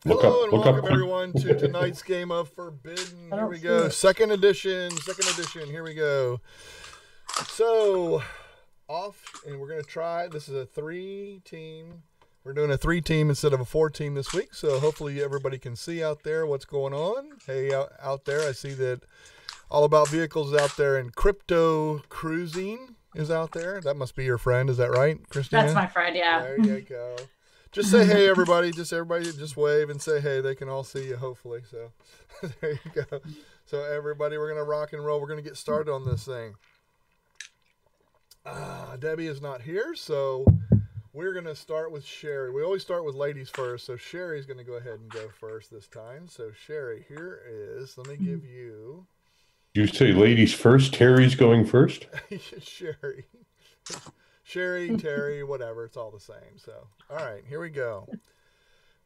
Hello and welcome everyone to tonight's game of Forbidden. Here we go. Second edition. Here we go. So, off, and we're going to try. This is a 3-team. We're doing a 3-team instead of a 4-team this week. So, hopefully everybody can see out there what's going on. Hey, out there, I see that All About Vehicles is out there, and Crypto Cruising is out there. That must be your friend. Is that right, Christina? That's my friend, yeah. There you go. Just say hey, everybody. Everybody just wave and say hey. They can all see you, hopefully. So there you go. So everybody, we're going to rock and roll. We're going to get started on this thing. Debbie is not here, so we're going to start with Sherry. We always start with ladies first, so Sherry's going to go ahead and go first this time. So Sherry, here is, let me give you. You say ladies first, Terry's going first? Sherry. Sherry, Terry, whatever, it's all the same. So, all right, here we go.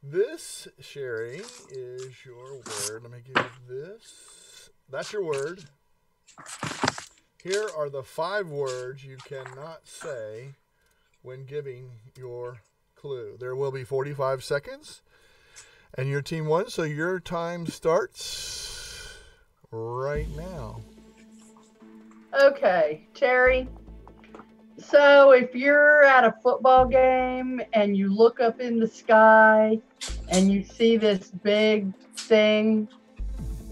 This, Sherry, is your word. Let me give you this. That's your word. Here are the 5 words you cannot say when giving your clue. There will be 45 seconds, and your team won, so your time starts right now. Okay, Terry. So if you're at a football game and you look up in the sky and you see this big thing.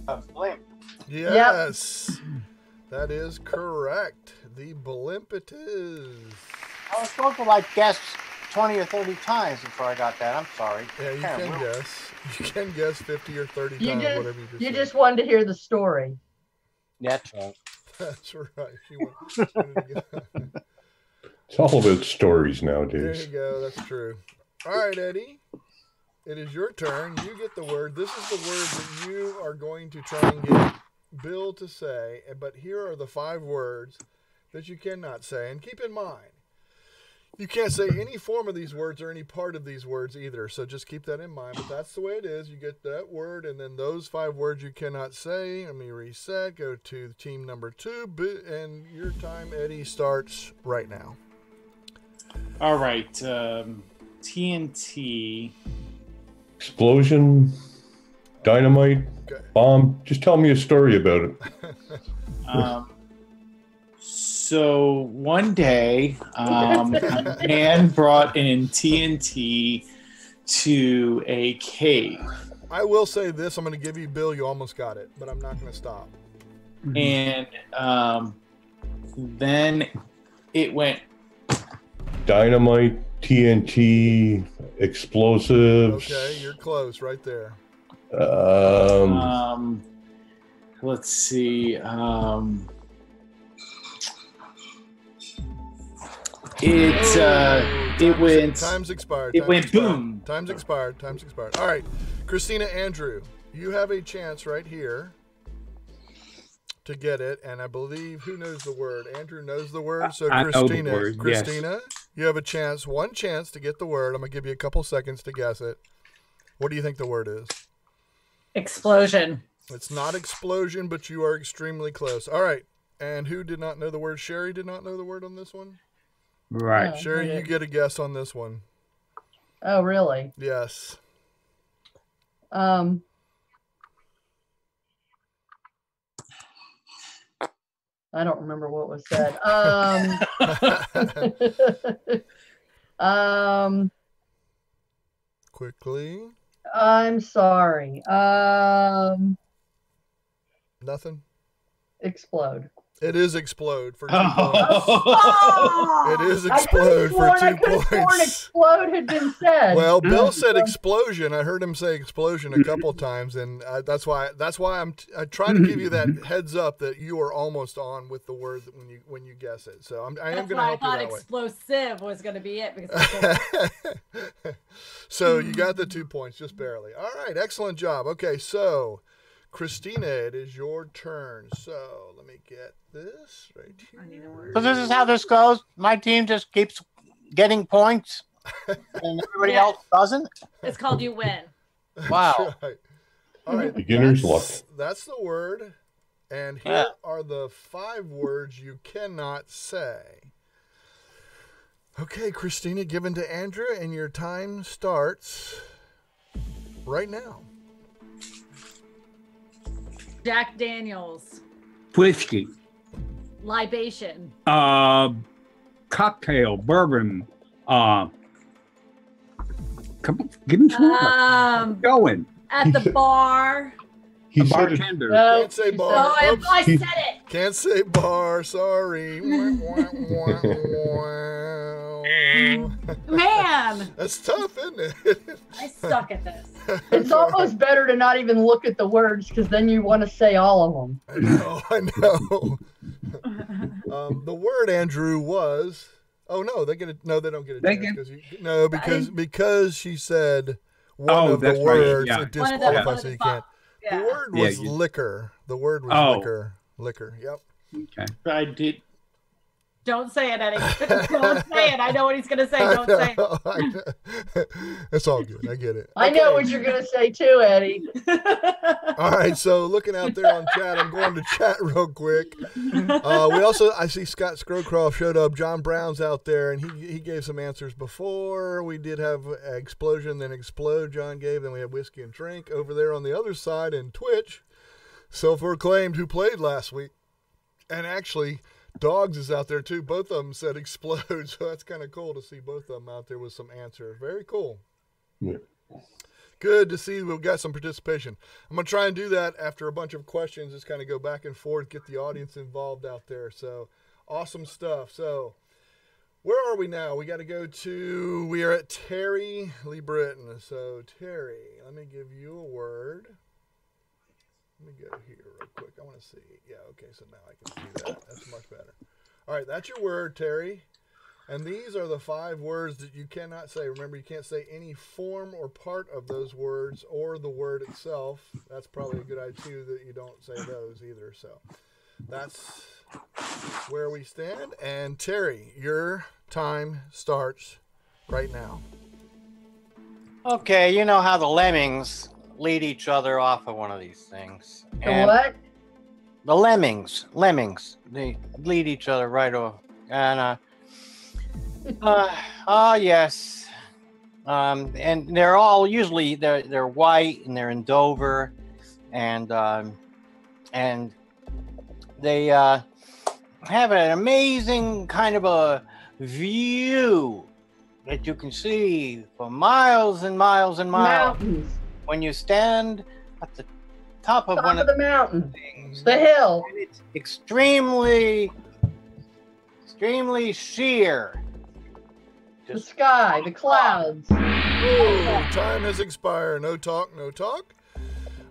A blimp. Yes, that is correct. The blimp it is. I was supposed to like guess 20 or 30 times before I got that. I'm sorry. Yeah, you can guess. You can guess 50 or 30 times, whatever you just You said. just wanted to hear the story. That's right. That's right. She wanted to get- It's all about stories There nowadays. you go. That's true. All right, Eddie. It is your turn. You get the word. This is the word that you are going to try and get Bill to say. But here are the 5 words that you cannot say. And keep in mind, you can't say any form of these words or any part of these words either. So just keep that in mind. But that's the way it is. You get that word, and then those 5 words you cannot say. Let me reset. Go to team number 2. And your time, Eddie, starts right now. All right, TNT. Explosion, dynamite, Okay. bomb. Just tell me a story about it. So one day, a man brought in TNT to a cave, I will say this. I'm going to give you, Bill, you almost got it, but I'm not going to stop. and then it went. Dynamite, TNT, explosives. Okay, you're close right there. Let's see. It went. Time's expired. It went boom. Time's expired. All right, Christina, Andrew, you have a chance right here to get it, and I believe, who knows the word? Andrew knows the word, so I know the Christina, word, yes. you have a chance, one chance to get the word. I'm gonna give you a couple seconds to guess it. What do you think the word is? Explosion. It's not explosion, but you are extremely close. All right, and who did not know the word? Sherry did not know the word on this one. Right. Oh, Sherry, okay. you get a guess on this one. Oh, really? Yes. I don't remember what was said. Quickly. I'm sorry. Nothing. Explode. It is explode for 2 points. Oh! It is explode for 2 I could have sworn points. explode had been said. Well, Bill said explosion. I heard him say explosion a couple times, and that's why I try to give you that heads up that you are almost on with the word when you guess it. So I am going to help you that way. I thought explosive was going to be it. Because So you got the 2 points, just barely. All right, excellent job. Okay, so Christina, it is your turn. So let me get this right here. So this is how this goes. My team just keeps getting points, and everybody else doesn't. it's called you win. Wow. That's right. All right, Beginner's luck. That's the word. And here are the 5 words you cannot say. Okay, Christina, given to Andrew, and your time starts right now. Jack Daniels. Whiskey. Libation. Cocktail. Bourbon. Come on, give me some more. Going. At the bar. He A said it. bartender. No, Can't say she bar. Oh, said- Oops. I said it. Can't say bar. Sorry. Man, That's tough, isn't it? I suck at this. It's almost better to not even look at the words because then you want to say all of them. I know. I know. The word Andrew was. Oh no, they get it. No, they don't get it. They get- Because she said one Oh, of the that's right, words. yeah. It One of the- disqualifies, one of so the you five. can't. Yeah. The word Yeah, was you- liquor. The word was Oh. liquor. Liquor. Yep. Okay. I did. Don't say it, Eddie. Don't say it. I know what he's gonna say. Don't say it. It's all good. I get it. I know Okay. what you're going to say too, Eddie. All right, so looking out there on chat, I'm going to chat real quick. I see Scott Scrowcroft showed up. John Brown's out there, and he gave some answers before. We did have Explosion, then Explode John gave. Then we had Whiskey and Drink over there on the other side in Twitch. Self-proclaimed who played last week. And actually, Dogs is out there too. Both of them said Explode, so that's kind of cool to see both of them out there with some answers. Very cool. Yeah. Good to see we've got some participation. I'm going to try and do that after a bunch of questions, just kind of go back and forth, get the audience involved out there. So, awesome stuff. So, where are we now? We are at Terry Lee Britton. So, Terry, let me give you a word. Let me go here real quick. I want to see. Yeah, okay, so now I can see that. That's much better. All right, that's your word, Terry. And these are the 5 words that you cannot say. Remember, you can't say any form or part of those words or the word itself. That's probably a good idea, too, that you don't say those either. So that's where we stand. And Terry, your time starts right now. Okay, you know how the lemmings lead each other off of one of these things. The what? The lemmings, they lead each other right off. And yes, and they're all usually they're white and they're in Dover, and they have an amazing kind of a view that you can see for miles and miles and miles. Mountains. When you stand at the top of Top one of the mountain. things, The hill. and it's extremely sheer. The sky. The clouds. Ooh, time has expired. No talk, no talk.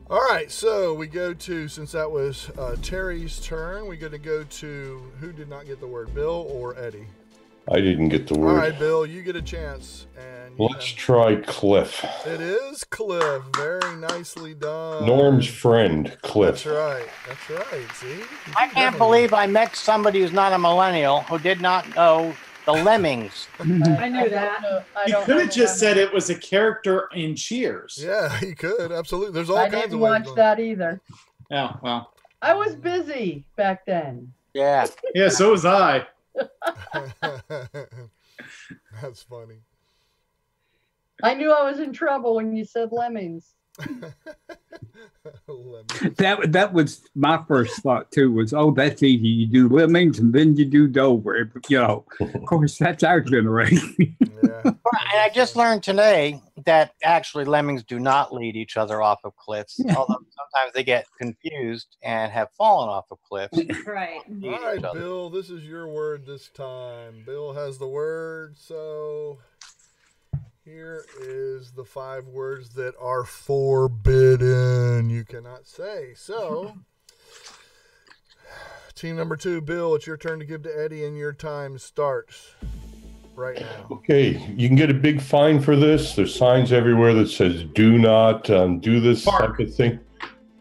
All right, so we go to, since that was Terry's turn, we're going to go to who did not get the word, Bill or Eddie? I didn't get the All word. right, Bill, you get a chance. And you Let's try Cliff. it is Cliff. Very nicely done. Norm's friend, Cliff. That's right. That's right. See? I can't believe I met somebody who's not a millennial who did not know the lemmings. I knew that. You could have just said it was a character in Cheers. Yeah, you could. Absolutely. There's all I kinds didn't of ways. watch going. that either. Oh, well. I was busy back then. Yeah. Yeah, so was I. That's funny. I knew I was in trouble when you said lemmings. That was my first thought too. Was that's easy. You do Lemmings and then you do Dover. You know, of course, that's our generation. Yeah. And I just learned today that actually lemmings do not lead each other off of cliffs, although sometimes they get confused and have fallen off of cliffs. Right. Lead All right, each other. Bill, this is your word this time. Bill has the word, so here is the 5 words that are forbidden. You cannot say. So, team number 2, Bill, it's your turn to give to Eddie, and your time starts right now. Okay, you can get a big fine for this. There's signs everywhere that says "Do not do this" Park. type of thing.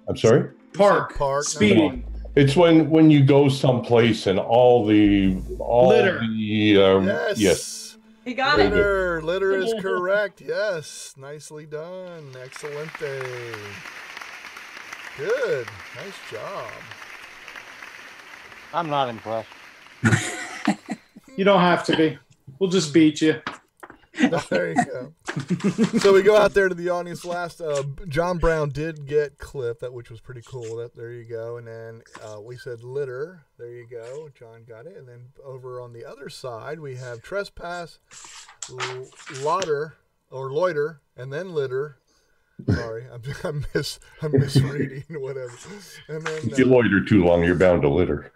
I'm sorry. Park. Park. Speeding. It's when you go someplace and all Litter. the Yes. He got it. Litter is correct. Yes. Nicely done. Excelente. Good. Nice job. I'm not impressed. You don't have to be. We'll just beat you. There you go. So we go out there to the audience. Last, John Brown did get clip, which was pretty cool. There you go. And then we said litter. There you go. John got it. And then over on the other side, we have trespass, loiter, and then litter. Sorry, I'm misreading whatever. And then If you loiter too long, you're bound to litter.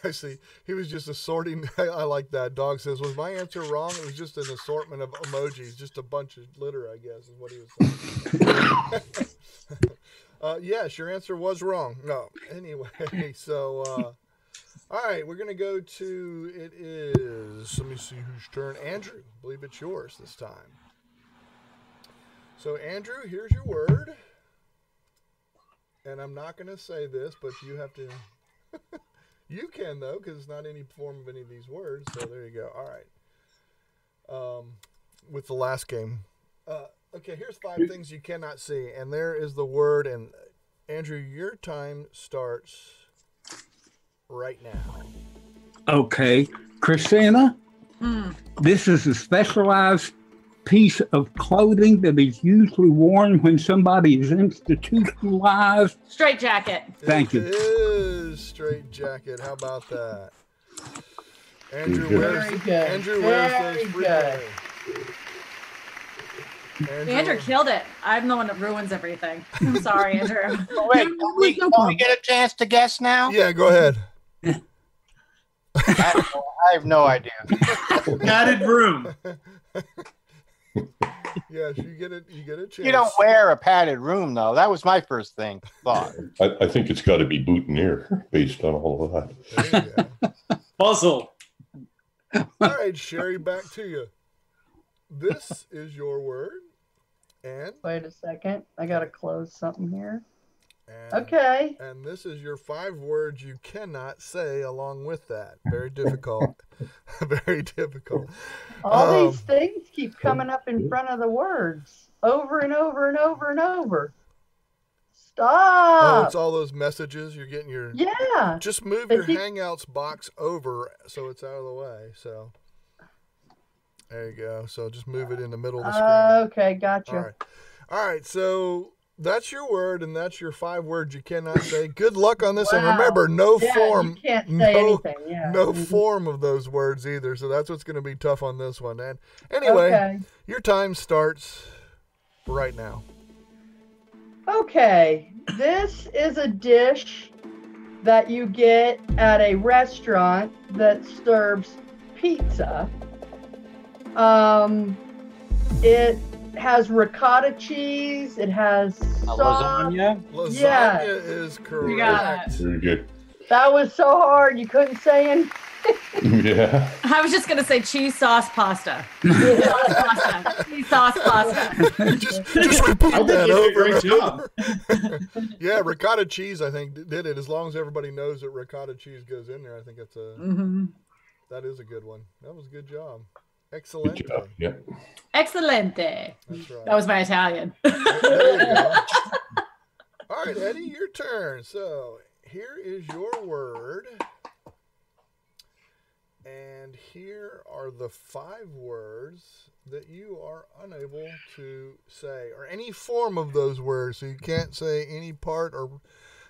I see. He was just assorting. I like that. Dog says, was my answer wrong? It was just an assortment of emojis, just a bunch of litter, I guess, is what he was saying. Yes, your answer was wrong. No. Anyway, so, all right, we're going to go to, it is, let me see whose turn. Andrew, I believe it's yours this time. So, Andrew, here's your word. And I'm not going to say this, but you have to... You can, though, because it's not any form of any of these words. So there you go. All right. With the last game. Okay, here's 5 things you cannot see. And there is the word. And, Andrew, your time starts right now. Okay. Christina, this is a specialized piece of clothing that is usually worn when somebody is institutionalized. Straight jacket. Thank you. It is straight jacket. How about that? Andrew, Very good. Andrew Very wears those good. Andrew killed it. I'm the one that ruins everything. I'm sorry, Andrew. Oh, wait, can we get a chance to guess now? Yeah, go ahead. I have no idea. Padded room. Yes, you get a chance. You don't wear a padded room, though. That was my first thought. I think it's got to be boutonniere based on all of that. There you go. Puzzle. All right, Sherry, back to you. This is your word. And Wait a second. I got to close something here. And, Okay. And this is your 5 words you cannot say along with that. Very difficult. Very difficult. All these things keep coming up in front of the words over and over and over and over. Oh, Stop. it's all those messages you're getting your... Yeah. Just move They your keep- Hangouts box over so it's out of the way. So there you go. So just move it in the middle of the screen. Okay, gotcha. All right. All right. So that's your word, and that's your 5 words you cannot say. Good luck on this. And Wow. remember, no Yeah, form. you can't say anything. Yeah. No Mhm. form of those words either. So that's what's going to be tough on this one. And anyway, Okay. your time starts right now. Okay. This is a dish that you get at a restaurant that serves pizza. It has ricotta cheese. It has sauce. Lasagna? Lasagna Yeah. is correct. You got it. Very good. That was so hard. You couldn't say anything. Yeah. I was just going to say cheese sauce pasta. Cheese sauce pasta. Cheese sauce pasta. just repeat I think that you did a over great and job. over. Yeah, ricotta cheese, I think, did it. As long as everybody knows that ricotta cheese goes in there, I think that's that is a good one. That was a good job. Excellent. Good job. Yeah. Excelente. That's right. That was my Italian. There you go. All right, Eddie, your turn. So here is your word. And here are the 5 words that you are unable to say, or any form of those words. So you can't say any part or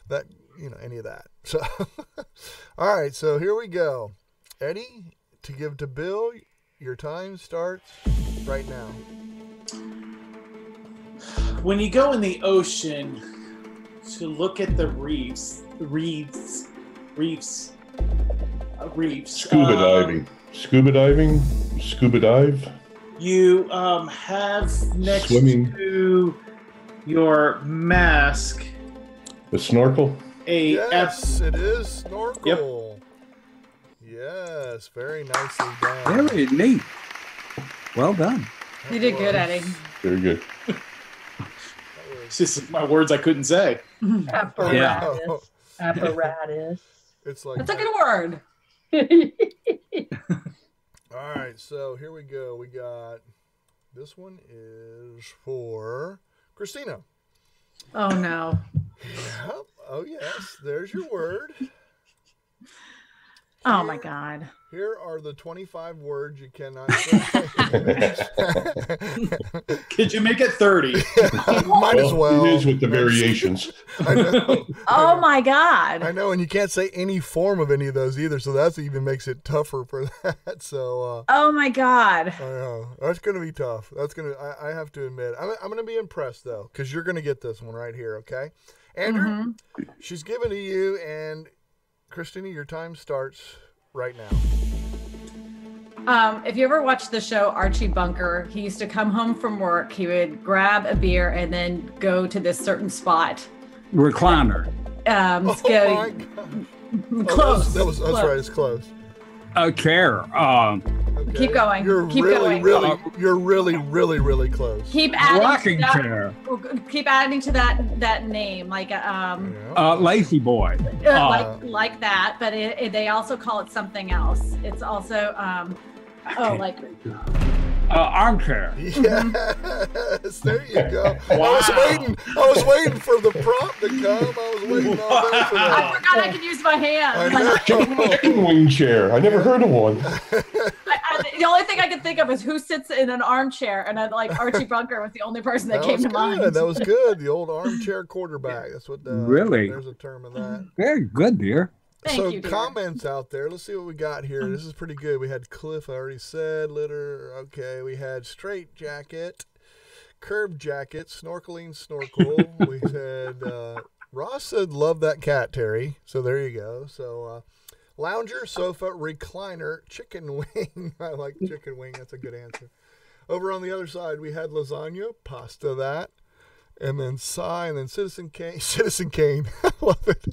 that, any of that. So, all right, so here we go. Eddie, to give to Bill, your time starts right now. When you go in the ocean to look at the reefs. Scuba diving. Scuba diving. Scuba dive. You have next Swimming. to your mask The snorkel. a Yes, it is snorkel. Yep. Yes, very nicely done. Very neat. Well done. You did good, Eddie. Very good. It's just my words I couldn't say. Apparatus. Apparatus. It's like That's a good word. All right, so here we go. We got this one is for Christina. Oh, no. Yep. Oh yes, there's your word. Oh my God. Here are the 25 words you cannot say. Could you make it 30? Might as well. It is with the variations. I know. Oh my God. I know, and you can't say any form of any of those either, so that even makes it tougher for that. So. Oh my God. I know that's gonna be tough. I have to admit, I'm gonna be impressed though, because you're gonna get this one right here. Okay, Andrew, she's given to you, and Christina, your time starts right now. If you ever watched the show Archie Bunker, he used to come home from work. He would grab a beer and then go to this certain spot. Recliner. Oh my God. Close. That's right. It's close. A chair. Okay. Keep going. You're Keep really, going. you're really close. Keep adding Rocking to that, chair. Keep adding to that name, like Lazy boy. like that. But they also call it something else. It's also Armchair. Yes, there you go. I was waiting for the prompt to come. I was waiting all day for I that. forgot I could use my hands. I know. Chicken wing chair. I never heard of one. The only thing I could think of is who sits in an armchair, and Archie Bunker was the only person that came to mind. That was good. The old armchair quarterback. That's what. Really? There's a term of that. Very good, dear. Thank you, dear. Comments out there. Let's see what we got here. This is pretty good. We had Cliff. I already said litter. Okay. We had straight jacket, curved jacket, snorkeling snorkel. We said Ross said love that cat, Terry. So there you go. So lounger, sofa, recliner, chicken wing. I like chicken wing. That's a good answer. Over on the other side, we had lasagna, pasta, that. And then sigh, and then Citizen Kane. Citizen Kane. I love it.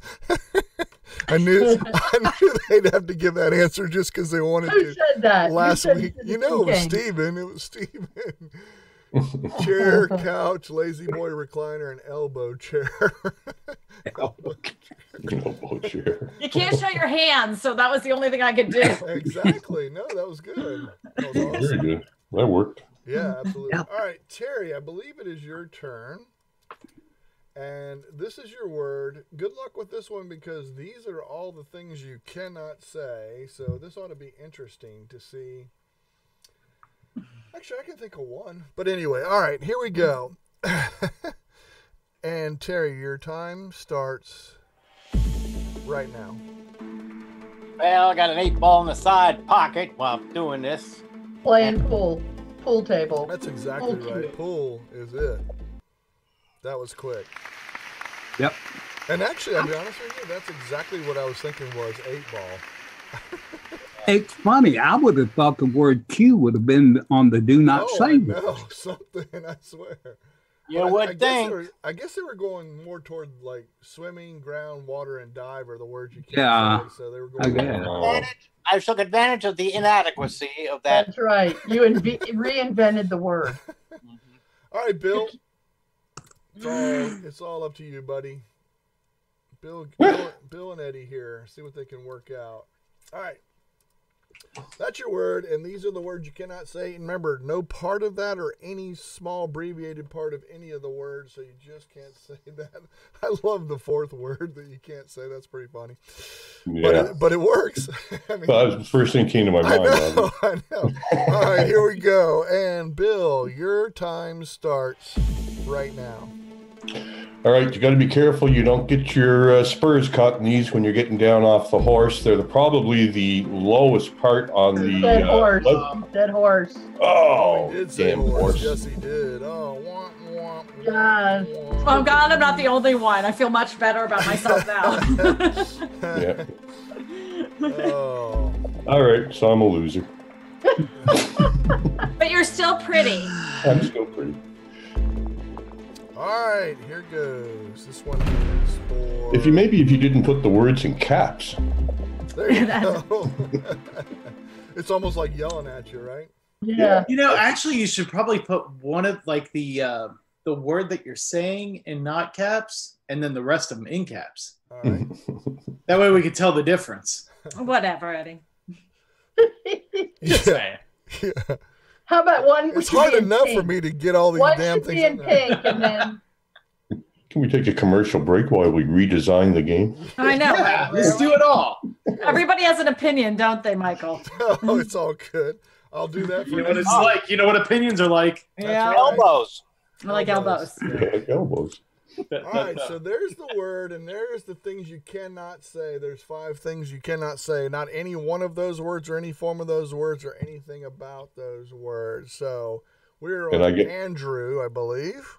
I knew they'd have to give that answer just because they wanted to. Who said that? Last week. Citizen You know, it was Kane? Steven. It was Steven. Chair, couch, lazy boy recliner, and elbow chair. Elbow chair. You can't show your hands, so that was the only thing I could do. Exactly. No, that was good. That was awesome. Very good. That worked. Yeah, absolutely. Yep. All right, Terry, I believe it is your turn. And this is your word. Good luck with this one because these are all the things you cannot say. So this ought to be interesting to see. Actually, I can think of one. But anyway, all right, here we go. And Terry, your time starts right now. Well, I got an 8-ball in the side pocket while I'm doing this. Playing pool table. That's exactly right. Pool is it. That was quick. Yep. And actually, I'll be honest with you, that's exactly what I was thinking was 8-ball. It's funny. I would have thought the word Q would have been on the do not say list. No, something, I swear. You would think. I guess they were going more toward like swimming, ground, water, and dive are the words you can't Yeah, say. So they were I going. guess. I took advantage of the inadequacy of that. That's right. You reinvented the word. All right, Bill. It's all up to you, buddy. Bill and Eddie here. See what they can work out. All right. That's your word, and these are the words you cannot say. And remember, no part of that or any small abbreviated part of any of the words, so you just can't say that. I love the fourth word that you can't say. That's pretty funny. Yeah. But it works. I mean, That was the first thing came to my mind. I know. All right, here we go. And Bill, your time starts right now. All right, you got to be careful you don't get your spurs caught in these when you're getting down off the horse. They're probably the lowest part on the Dead horse. Dead horse. Oh, He did say damn horse. horse. Yes, he did. Oh, womp, womp, womp, God. womp. Oh God, I'm not the only one. I feel much better about myself now. Yeah. Oh. All right, so I'm a loser. But you're still pretty. I'm still pretty. All right, here goes. This one is for. If you didn't put the words in caps. There you go. It's almost like yelling at you, right? Yeah. You know, actually, you should probably put one of like the word that you're saying in not caps, and then the rest of them in caps. All right. That way, we could tell the difference. Whatever, Eddie. Just saying. Yeah. How about one? It's should be hard in enough pink. for me to get all these One damn should things be in there. pink, and then Can we take a commercial break while we redesign the game? I know. Yeah, let's do it all. Everybody has an opinion, don't they, Michael? Oh, it's all good. I'll do that for You know what it's like. You know what opinions are like. Yeah. right. Elbows. I like elbows. Yeah, elbows. All right, so there's the word, and there's the things you cannot say. There's 5 things you cannot say. Not any one of those words or any form of those words or anything about those words. So we're on Andrew, I believe.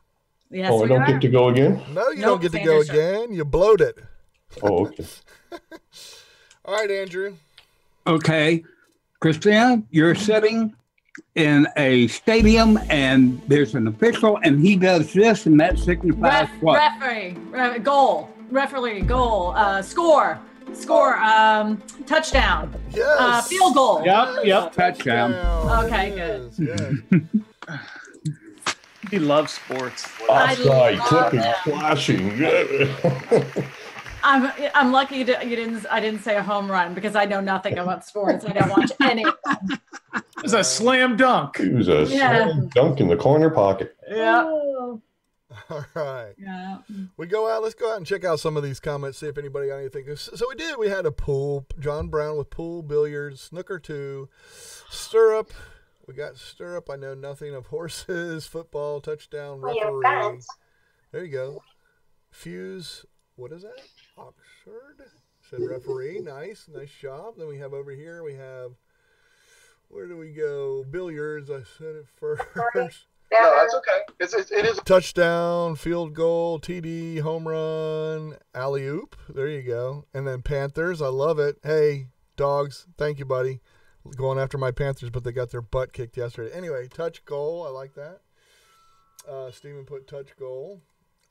Yes, I don't get to go again? No, you don't get to go again. You blowed it. Oh, okay. All right, Andrew. Okay. Christina, you're sitting in a stadium and there's an official and he does this and that signifies what? Referee, goal, score, touchdown, Yes. field goal. Yep. Touchdown. Okay, good. Yes. He loves sports. Offside, clipping, flashing. I'm lucky I didn't say a home run because I know nothing about sports. I don't watch any. It was a slam dunk. It was a slam dunk in the corner pocket. Yeah. All right. Yeah. Let's go out and check out some of these comments, see if anybody got anything. So we did. We had a pool. John Brown with pool, billiards, snooker 2, stirrup. We got stirrup. I know nothing of horses, football, touchdown, referee. There you go. Fuse. What is that? Oxford. Said referee. Nice job. Then we have over here, where do we go? Billiards. I said it first. No, that's okay. It is Touchdown, field goal, TD, home run, alley-oop. There you go. And then Panthers. I love it. Hey, dogs. Thank you, buddy. Going after my Panthers, but they got their butt kicked yesterday. Anyway, touch goal. I like that. Steven put touch goal.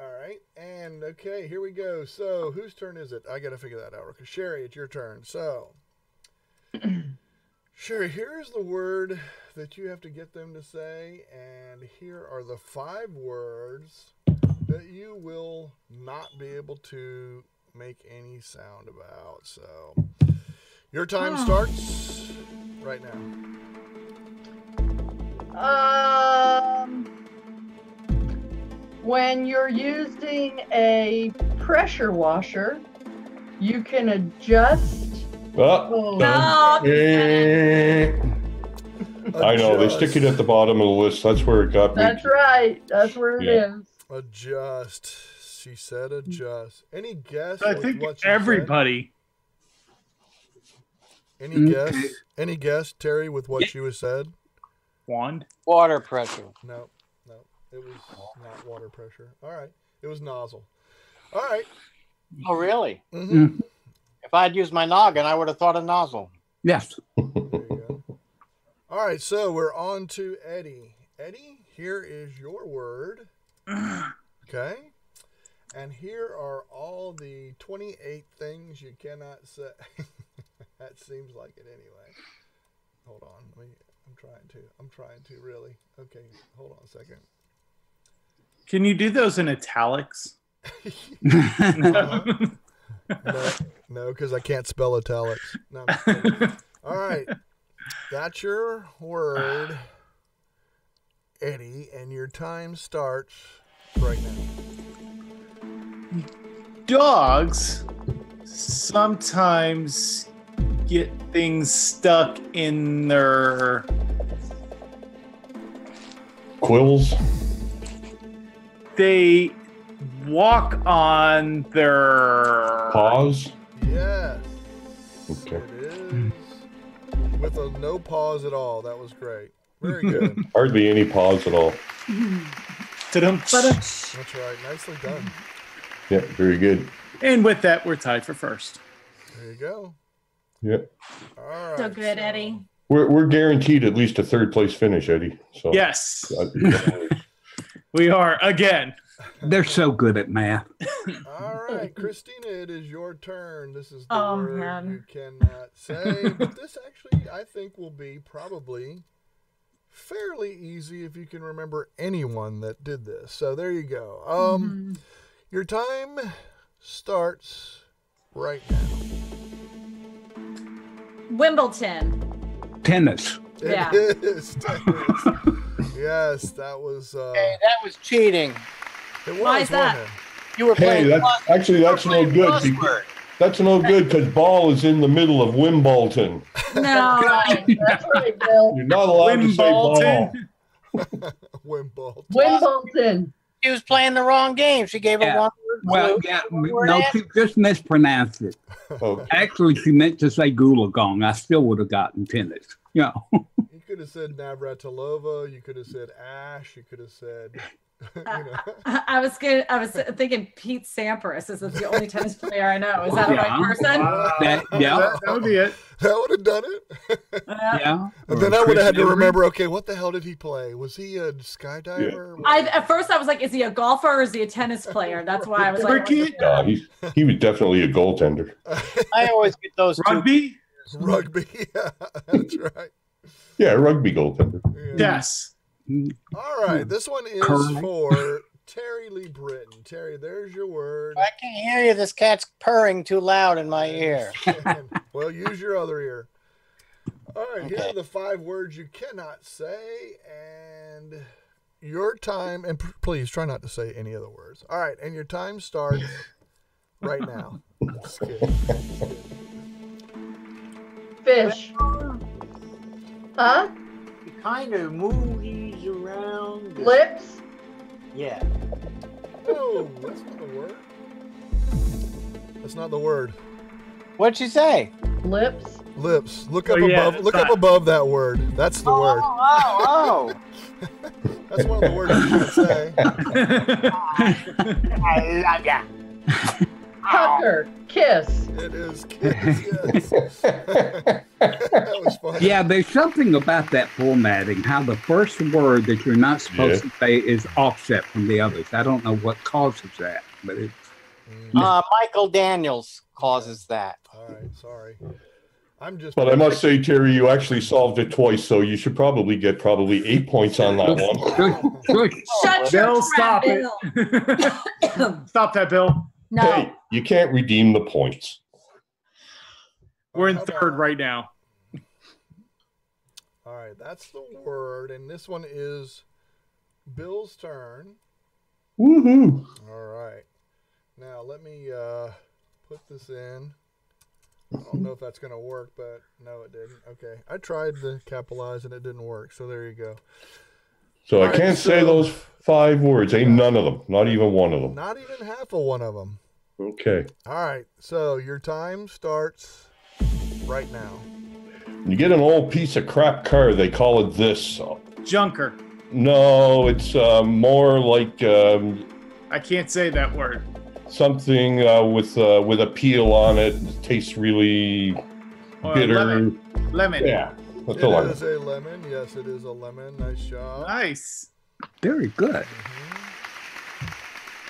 All right. And, okay, here we go. So, whose turn is it? I got to figure that out. Okay, Sherry, it's your turn. So, Sherry, here's the word that you have to get them to say, and here are the 5 words that you will not be able to make any sound about. So, your time starts right now. When you're using a pressure washer, you can adjust. I know, they stick it at the bottom of the list. That's where it got me. That's right. That's where it is. Adjust. She said adjust. Any guess? I think everybody. Said? Any guess? Any guess, Terry, with what she was said? Wand? Water pressure. No. It was not water pressure. All right. It was nozzle. All right. Oh, really? Mm-hmm. If I'd used my noggin, I would have thought a nozzle. Yes. There you go. All right. So we're on to Eddie. Eddie, here is your word. Okay. And here are all the 28 things you cannot say. That seems like it anyway. Hold on. I'm trying to really. Okay. Hold on a second. Can you do those in italics? No, because I can't spell italics. No, all right. That's your word, Eddie, and your time starts right now. Dogs sometimes get things stuck in their quills. They walk on their paws. Yes. Okay. It is. With a no pause at all. That was great. Very good. Hardly any pause at all. That's right. Nicely done. Yeah, very good. And with that, we're tied for first. There you go. Yeah. All right. So good, Eddie. We're guaranteed at least a 3rd place finish, Eddie. So yes. We are again. They're so good at math. All right, Christina, it is your turn. This is the word you cannot say, but this actually, I think, will be probably fairly easy if you can remember anyone that did this. So there you go. Your time starts right now. Wimbledon. Tennis. Yeah. It is tennis. Yes, that was. Hey, that was cheating. It was, Why is that? wasn't it? You were Hey, playing. that's no good. Crossword. That's no good because ball is in the middle of Wimbledon. No. That's right, Bill. You're not allowed to say ball. Wimbledon. Wimbledon. She was playing the wrong game. She gave Yeah. a one-word Well, clue. yeah, One-word no, answer. she just mispronounced it. Okay. Actually, she meant to say Gulagong. I still would have gotten tennis. Yeah. You could have said Navratilova. You could have said Ash. You could have said, you know. I was thinking Pete Sampras is the only tennis player I know. Is that the Yeah. right person? Wow. That would be it. That would have done it. Yeah. And then I would have had to remember, okay, what the hell did he play? Was he a skydiver? At first I was like, is he a golfer or is he a tennis player? That's why I was like, Cricket? No, he was definitely a goaltender. I always get those two. Rugby? Rugby. Yeah, that's right. Yeah, rugby goaltender. Yeah. Yes. All right. This one is Correct. for Terry Lee Britton. Terry, there's your word. I can't hear you. This cat's purring too loud in my ear. Well, use your other ear. All right, here Okay. are the 5 words you cannot say, and your time, and please try not to say any other words. All right, and your time starts right now. Just kidding. Fish. Huh? You kind of move these around. Lips. Yeah. No, that's not the word. That's not the word. What'd she say? Lips. Lips. Look up Oh, yeah, above. Look it's up not. above that word. That's the word. Oh. That's one of the words you can't say. I love ya. Pucker. Kiss. It is kiss. Yes. That was funny. Yeah, there's something about that formatting, how the first word that you're not supposed to say is offset from the others. I don't know what causes that, but it's Michael Daniels causes that. All right. Sorry. I'm just. But I must say, Terry, you actually solved it twice, so you should probably get 8 points on that one. shut your Bill, trap, stop it. Bill. Stop that, Bill. No. Hey, you can't redeem the points. We're in third right now. All right, that's the word, and this one is Bill's turn. Woohoo! All right, now let me put this in. I don't know if that's going to work, but no, it didn't. Okay, I tried to capitalize and it didn't work, so there you go. So I All right, can't say so- those 5 words. Ain't none of them. Not even one of them. Not even half of one of them. Okay. All right, so your time starts right now. You get an old piece of crap car, they call it this. Junker. No, it's more like I can't say that word. something with a peel on it. It tastes really Or bitter. Lemon. Lemon. Yeah, that's It a lemon. is a lemon. Yes, it is a lemon. Nice job. Nice. very good.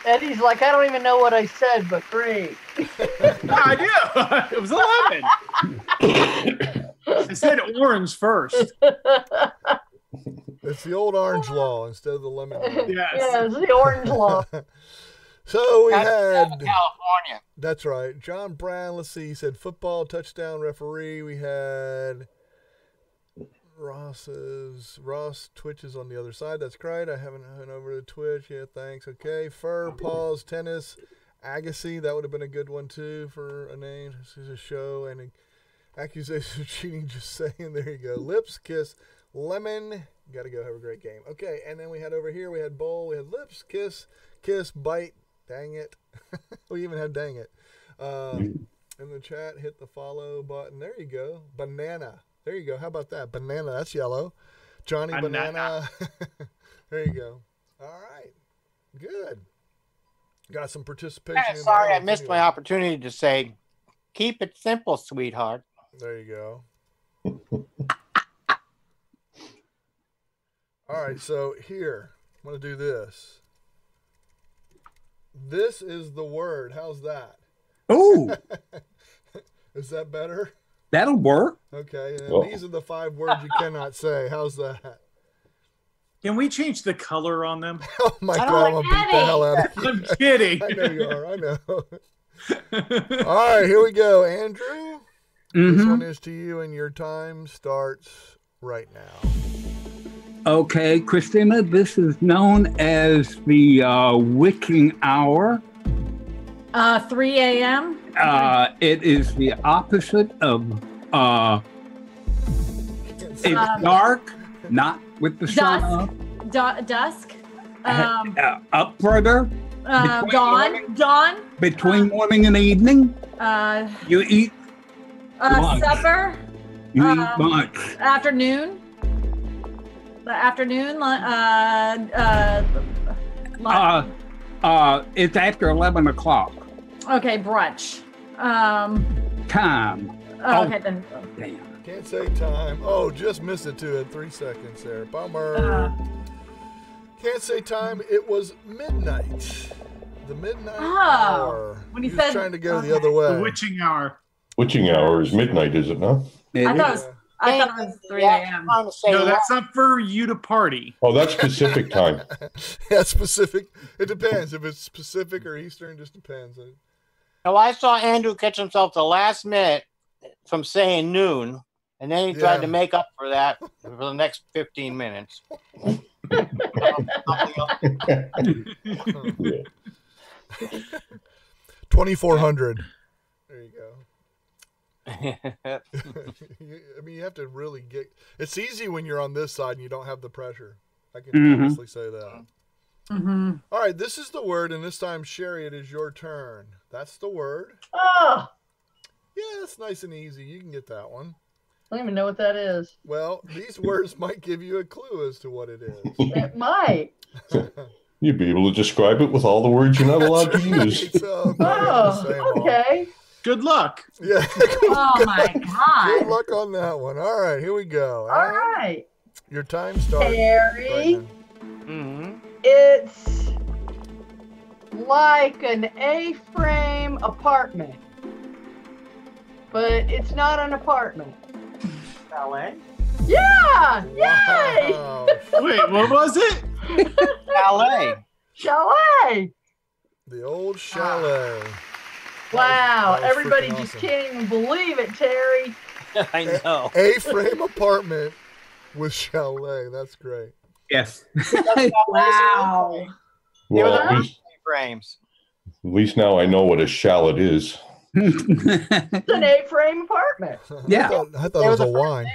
Eddie's like, I don't even know what I said, but great. I do. It was a lemon. I said orange first. It's the old orange law instead of the lemon law. Yes. Yeah, it's the orange law. So we That's had, California. that's right, John Brown, let's see, he said football touchdown referee. We had Ross Twitch is on the other side. That's right. I haven't went over to Twitch. Yeah, thanks. Okay. Fur, paws, tennis, Agassi. That would have been a good one too for a name. This is a show. And an accusation of cheating, just saying. There you go. Lips, kiss, lemon. Got to go have a great game. Okay. And then we had over here, we had bowl, we had lips, kiss, bite. Dang it. We even had dang it. In the chat, hit the follow button. There you go. Banana. There you go. How about that? Banana. That's yellow. Johnny Banana. There you go. All right. Good. Got some participation. Yeah, in the sorry, I audience missed my anyway. opportunity to say, keep it simple, sweetheart. There you go. All right. So here, I'm going to do this. This is the word. How's that? Oh, Is that better? that'll work. Okay. And Oh. these are the 5 words you cannot say. How's that? Can we change the color on them? Oh my I don't God, I'm like gonna beat the hell out of you. I'm kidding. I know you are. I know. All right, here we go, Andrew. This Mhm. one is to you, and your time starts right now. Okay, Christina, this is known as the witching hour. 3 a.m. It is the opposite of it's dark, not with the sun up. Dusk. Up further. Dawn. Between morning and evening. You eat lunch. Supper. You eat lunch. Afternoon. It's after 11 o'clock. Okay, brunch. Time. Okay, then. Damn. Can't say time. Oh, just missed it too at 3 seconds there. Bummer. Can't say time. It was midnight. The midnight hour. When he was said trying to go the other way. The witching hour. Witching hour is midnight, is it not? I thought it was 3 a.m. No, that's not for you to party. Oh, that's Pacific time. Yeah, specific. It depends. If it's Pacific or Eastern, just depends. No, I saw Andrew catch himself the last minute from saying noon, and then he tried to make up for that for the next 15 minutes. 2400. There you go. I mean, you have to really get. It's easy when you're on this side and you don't have the pressure. I can honestly say that. Mm-hmm. All right, this is the word, and this time, Sherry, it is your turn. That's the word. Oh, Yeah, it's nice and easy. You can get that one. I don't even know what that is. Well, these words might give you a clue as to what it is. It might. You'd be able to describe it with all the words you're not allowed to use. Oh, okay. Good luck. Yeah. Oh my God. Good luck on that one. All right, here we go. All right. Your time starts. Terry, right Mm-hmm. it's like an A-frame apartment, but it's not an apartment. Ballet? Yeah! now. Yay! Wow. Wait, what was it? Ballet. Chalet! The old chalet. Wow, That was everybody freaking just awesome. can't even believe it, Terry. I know. A-frame apartment with chalet. That's great. Yes. Wow. Well, Yeah. Frames. at least now I know what a shallot is. It's an A-frame apartment. Yeah. I thought it was a wine.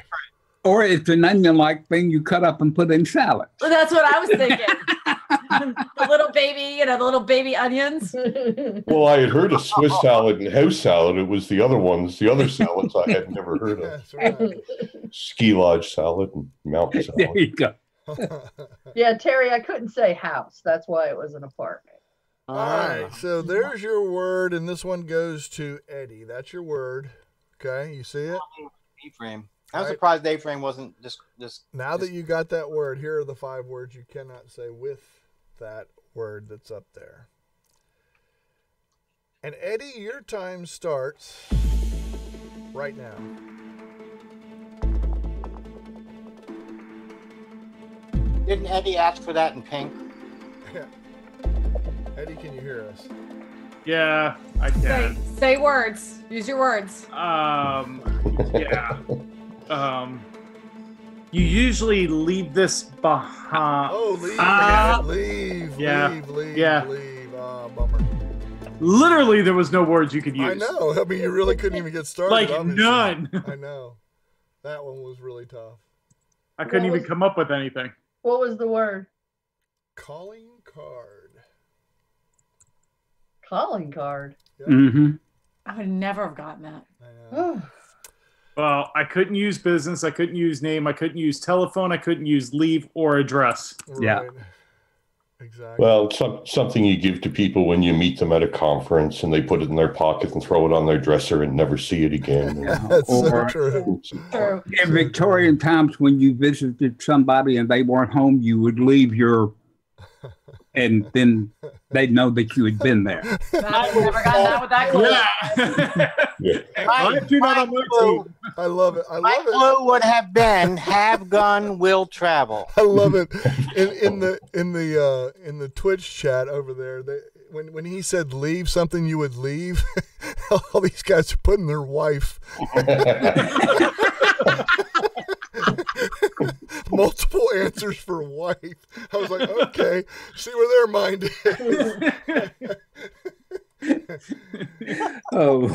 Or it's an onion-like thing you cut up and put in salad. Well, that's what I was thinking. The little baby, the little baby onions. Well, I had heard of Swiss salad and house salad. It was the other ones, the other salads I had never heard of. That's right. Ski lodge salad and mountain There salad. you go. Yeah, Terry, I couldn't say house. That's why it was an apartment. All right, so there's your word, and this one goes to Eddie. That's your word. Okay, you see it? A-frame. I'm Right. surprised A-frame wasn't just Now that you got that word, here are the 5 words you cannot say with that word that's up there. And Eddie, your time starts right now. Didn't Eddie ask for that in pink? Eddie, can you hear us? Yeah, I can. Say words. Use your words. Yeah. You usually leave this behind. Oh, leave, leave, yeah, leave. yeah. Ah, bummer. Literally, there was no words you could use. I know. I mean, you really couldn't even get started. Like obviously. none. I know. That one was really tough. I couldn't What even was- come up with anything. What was the word? Calling card. Calling card. Mm-hmm. I would never have gotten that. I know. Well, I couldn't use business. I couldn't use name. I couldn't use telephone. I couldn't use leave or address. Yeah. Right. Exactly. Well, it's something you give to people when you meet them at a conference and they put it in their pocket and throw it on their dresser and never see it again. That's so Or- true. True. In Victorian times, when you visited somebody and they weren't home, you would leave your, and then they'd know that you had been there. I've never gotten that with that clue. Yeah. I do not on my team. I love it. I My love it. clue would have been have gun will travel. I love it. In the Twitch chat over there, when he said leave something, you would leave. All these guys are putting their wife. Multiple answers for wife. I was like, okay, see where their mind is. Oh,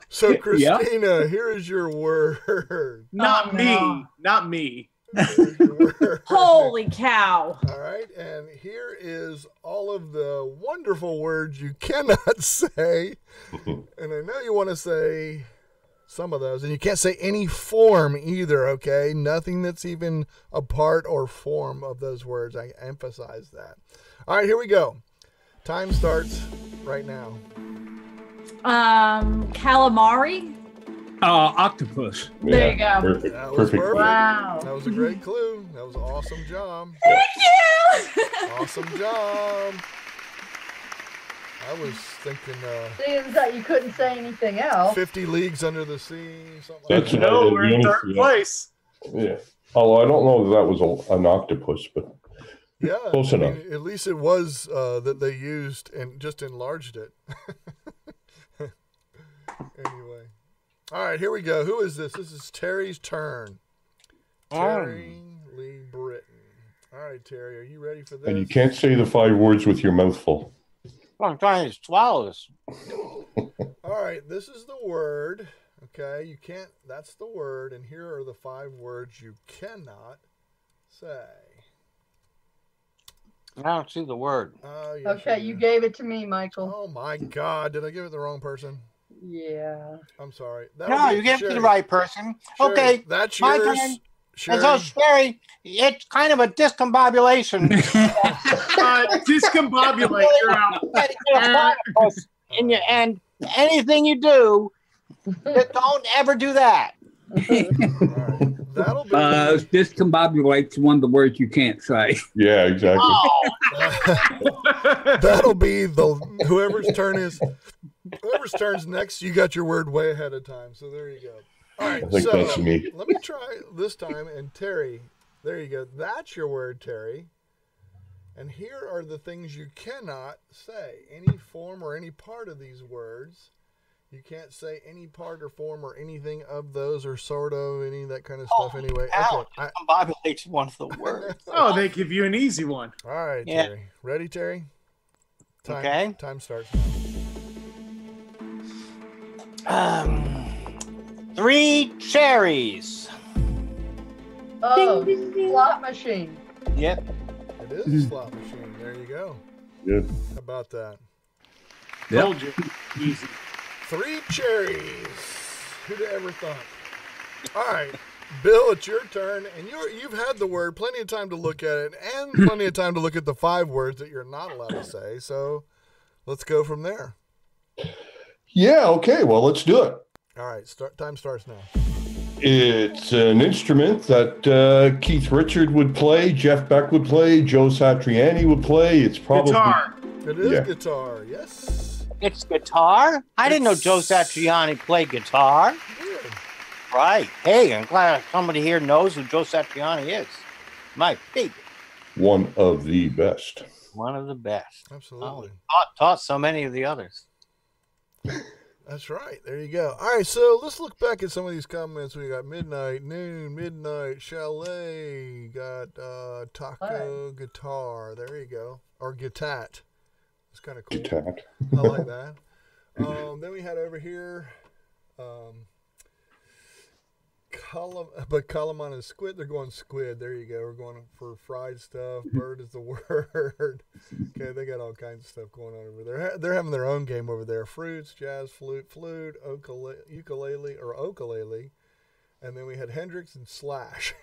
So, Christina, here is your word. Not Oh, me. no. Not me. Here's your word. Holy cow. All right, and here is all of the wonderful words you cannot say. And I know you want to say some of those, and you can't say any form either, okay? Nothing that's even a part or form of those words. I emphasize that. All right, here we go. Time starts right now. Calamari. octopus. There you go. Perfect. That was Perfect. perfect. Wow. That was a great clue. That was an awesome job. Thank you. Awesome job. I was thinking Seems that you couldn't say anything else. 50 Leagues Under the Sea, something like That's that. No, right. we're in third place. Yeah. Although I don't know if that was an octopus, but Yeah, Close enough. at least it was that they used and just enlarged it. Anyway. All right, here we go. Who is this? This is Terry's turn. Terry Lee Britton. All right, Terry, are you ready for this? and you can't say the 5 words with your mouth full. Well, I'm trying to swallow this. All right, this is the word. Okay, you can't. That's the word, and here are the 5 words you cannot say. I don't see the word. Oh, yes, Okay, you gave it to me, Michael. Oh my God! Did I give it the wrong person? Yeah. I'm sorry. No, you gave it to the right person. Sherry, Okay, that's my yours. turn. Sherry. And so, Sherry, it's kind of a discombobulation. Discombobulate, you're out. You gotta get a platypus in you, and anything you do, don't ever do that. All right. That'll be. Discombobulate's one of the words you can't say. Yeah, exactly. Oh, That'll be whoever's turn's next. You got your word way ahead of time, so there you go. All right, I think so that's me. let me try this time. And Terry, there you go. That's your word, Terry. And here are the things you cannot say. Any form or any part of these words. You can't say any part or form or anything of those or sort of any of that kind of stuff. Anyway, ow, okay. discombobulate's one of the words. Oh, they give you an easy one. All right, Yeah. Terry. Ready, Terry? Okay. Time starts now. 3 cherries. Oh, slot machine. Yep. It is a slot machine. There you go. Good. How about that? Yep. Told you. Easy. 3 cherries. Who'd have ever thought? All right, Bill, it's your turn, and you've had the word plenty of time to look at it, and plenty of time to look at the 5 words that you're not allowed to say. So, let's go from there. Yeah, okay. Well, let's do it. All right, time starts now. It's an instrument that Keith Richard would play, Jeff Beck would play, Joe Satriani would play. It's probably Guitar. It is Yeah. guitar. Yes. It's guitar? I didn't know Joe Satriani played guitar. Good. Right. Hey, I'm glad somebody here knows who Joe Satriani is. My favorite. one of the best. One of the best. Absolutely. Taught so many of the others. That's right. There you go. All right, so let's look back at some of these comments. We got midnight, noon, midnight, chalet, got taco, guitar. There you go. Or guitat. It's kind of cool. Attack. I like that. Then we had over here, Calamon and squid. They're going squid. There you go. We're going for fried stuff. Bird is the word. Okay, they got all kinds of stuff going on over there. They're having their own game over there. Fruits, jazz, flute, ukulele. And then we had Hendrix and Slash.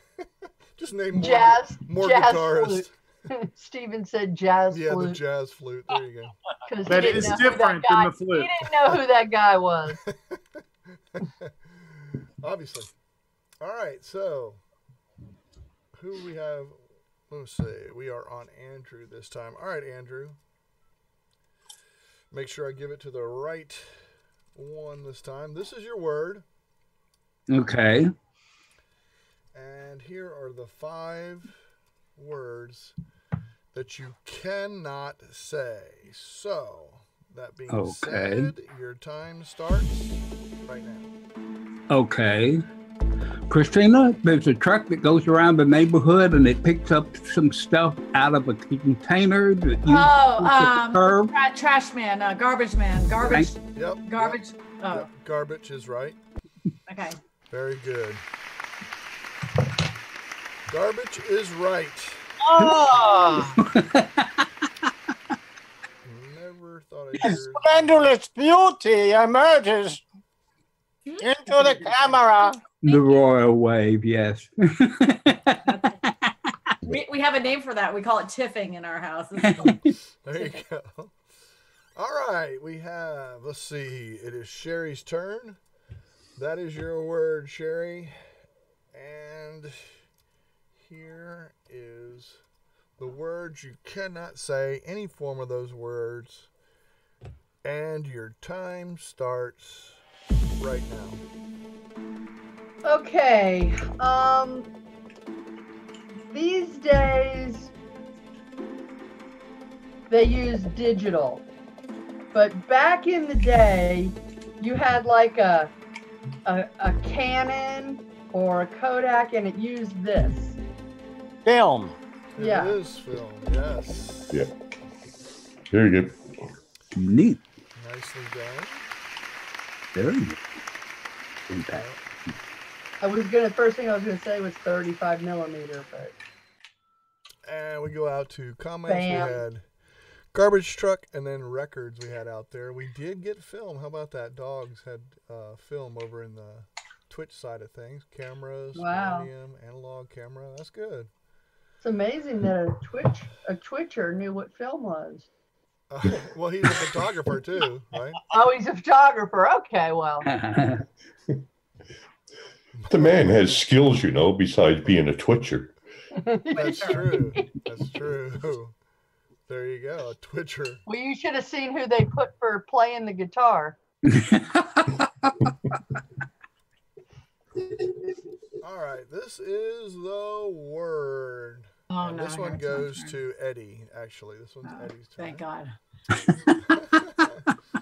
Just name more guitarists. Flute. Steven said jazz Yeah, flute. the jazz flute. There you go. 'Cause That he didn't is know who different that than guy- the flute. He didn't know who that guy was. Obviously. All right, so who we have? Let's see. We are on Andrew this time. All right, Andrew. Make sure I give it to the right one this time. This is your word. Okay. And here are the 5 words that you cannot say. So, that being said, your time starts right now. Okay. Christina, there's a truck that goes around the neighborhood and it picks up some stuff out of a container that you curb. Trash man, garbage man, garbage. Yep. Garbage. Yep. Oh. Yep. Garbage is right. Okay. Very good. Garbage is right. Oh, Never thought I'd hear. splendorous beauty emerges into the camera. The royal wave, yes. We have a name for that. We call it tiffing in our house. There you go. All right, we have, let's see, it is Sherry's turn. That is your word, Sherry. And here is the words you cannot say, any form of those words. And your time starts right now. Okay. These days they use digital, but back in the day, you had like a Canon or a Kodak, and it used this. Film. Yeah. It is film, yes. Yeah. Very good. Neat. Nicely done. Very good. Impact. First thing I was gonna say was 35 millimeter, but. And we go out to comments. Bam. We had garbage truck and then records we had out there. We did get film. How about that? Dogs had film over in the Twitch side of things. Cameras, Wow. medium, analog camera. That's good. It's amazing that a Twitcher knew what film was. Well, he's a photographer too, right? Oh, he's a photographer. Okay, well. The man has skills, you know, besides being a twitcher. That's true. That's true. There you go, a Twitcher. Well, you should have seen who they put for playing the guitar. All right, this is the word. Oh, And no, this one it's my goes turn. to Eddie, actually. This one's Eddie's turn. Thank God.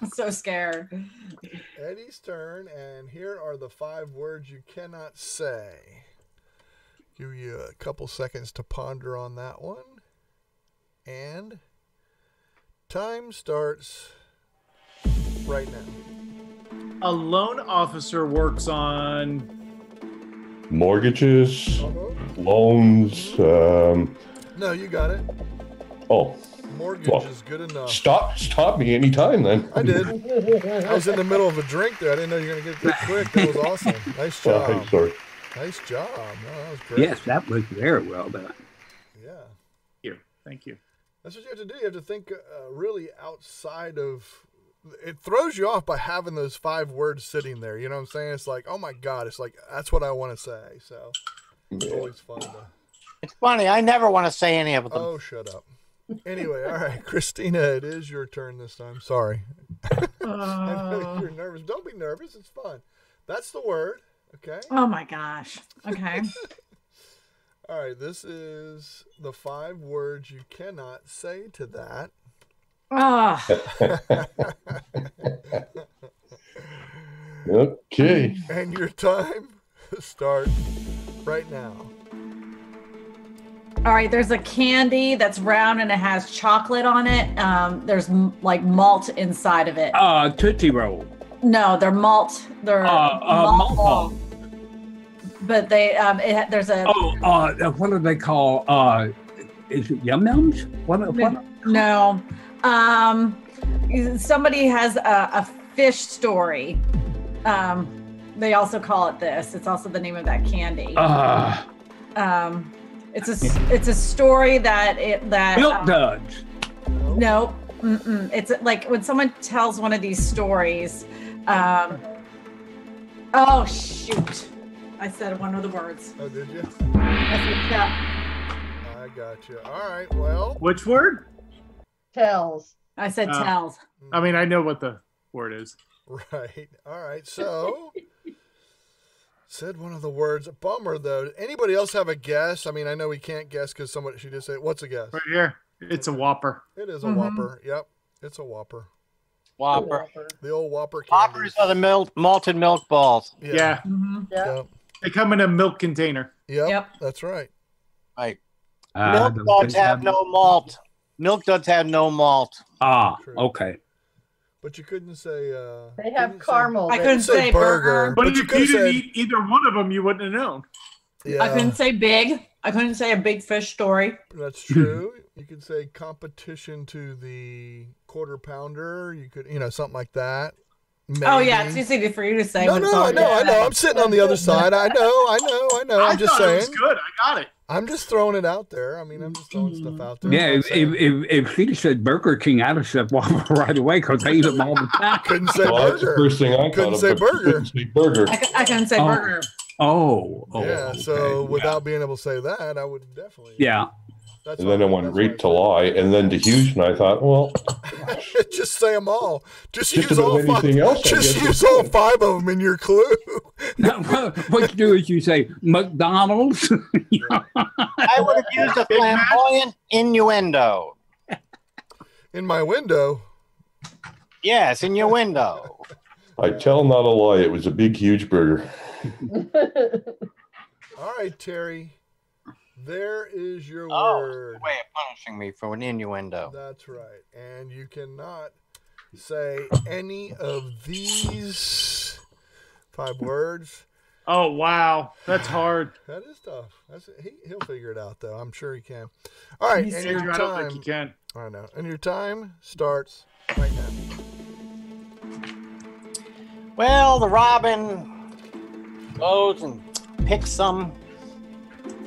I'm so scared. Eddie's turn, and here are the 5 words you cannot say. Give you a couple seconds to ponder on that one. And time starts right now. A loan officer works on. Mortgages, Uh-huh. loans. No, you got it. Oh, Mortgage Well, is good enough. stop me anytime then. I did. I was in the middle of a drink there. I didn't know you were going to get that quick. That was awesome. Nice Oh, job. hey, sorry. Nice job. No, that was great. Yes, that was very well done. Yeah. Here, thank you. That's what you have to do. You have to think really outside of. It throws you off by having those 5 words sitting there. You know what I'm saying? It's like, oh my God. It's like, that's what I want to say. So it's always fun to. It's funny. I never want to say any of them. Oh, shut up. Anyway, all right, Christina, it is your turn this time. Sorry. I know you're nervous. Don't be nervous. It's fun. That's the word. Okay. Oh my gosh. Okay. All right. This is the 5 words you cannot say to that. Oh, Okay. And your time starts right now. all right. There's a candy that's round and it has chocolate on it. There's like malt inside of it. Tootsie Roll. No, they're malt. They're malt ball. But they there's a What do they call? Is it Yum Yums? What? no. Somebody has a fish story. They also call it this. It's also the name of that candy. It's a story that Milk Duds. no. It's like when someone tells one of these stories. Oh shoot! I said one of the words. Oh, did you? I said, yeah. I got you. All right. Well, Which word? Tells. I said Oh. tells. I mean, I know what the word is. right. All right. So, said one of the words. Bummer, though. Anybody else have a guess? I mean, I know we can't guess because she just said, what's a guess? Right here. It's a Whopper. It is a Whopper. Yep. It's a Whopper. Whopper. The old Whopper candy. Whoppers are the malted milk balls. Yeah. Yeah. Yeah. Yep. They come in a milk container. Yep. That's right. Like I milk don't duds think have I- no malt. Milk duds have no malt. Ah, True. okay. But you couldn't say. They have couldn't say- caramel. I They- couldn't say burger. But But you if could you have didn't said. eat either one of them, you wouldn't have known. Yeah, I couldn't say big. I couldn't say a big fish story. that's true. You could say competition to the quarter pounder. You could, something like that. Oh yeah, Maybe. it's easy for you to say. No, when it's no, I already know. said. I'm sitting on the other side. I know. I I'm just thought it saying. was good. I got it. I'm just throwing it out there. I mean, I'm just throwing stuff out there. Yeah, I'm not saying- if she'd have said Burger King, I'd have said Waffle right away because I eat them all the time. couldn't say Well, that's the burger. first thing I thought Couldn't of. say but you burger. couldn't say burger. I couldn't say Oh. burger. Oh, Yeah. okay. So Yeah. without being able to say that, I would definitely. Yeah. That's And then I why- went that's right why to lie, and then to Houston. I thought, well, I said- just say them all. Just Just use about all five. anything else, I Just guess. use all 5 of them in your clue. Now, what you do is you say McDonald's. I would have used a flamboyant innuendo. In my window. Yes, in your window. I tell not a lie. It was a big, huge burger. All right, Terry. There is your Oh, word. way of punishing me for an innuendo. That's right. And you cannot say any of these 5 words. Oh wow, that's hard. That is tough. He'll figure it out, though. I'm sure he can. All right, and Andrew, your I don't think you time. can. I know. And your time starts right now. Well, the robin goes and picks some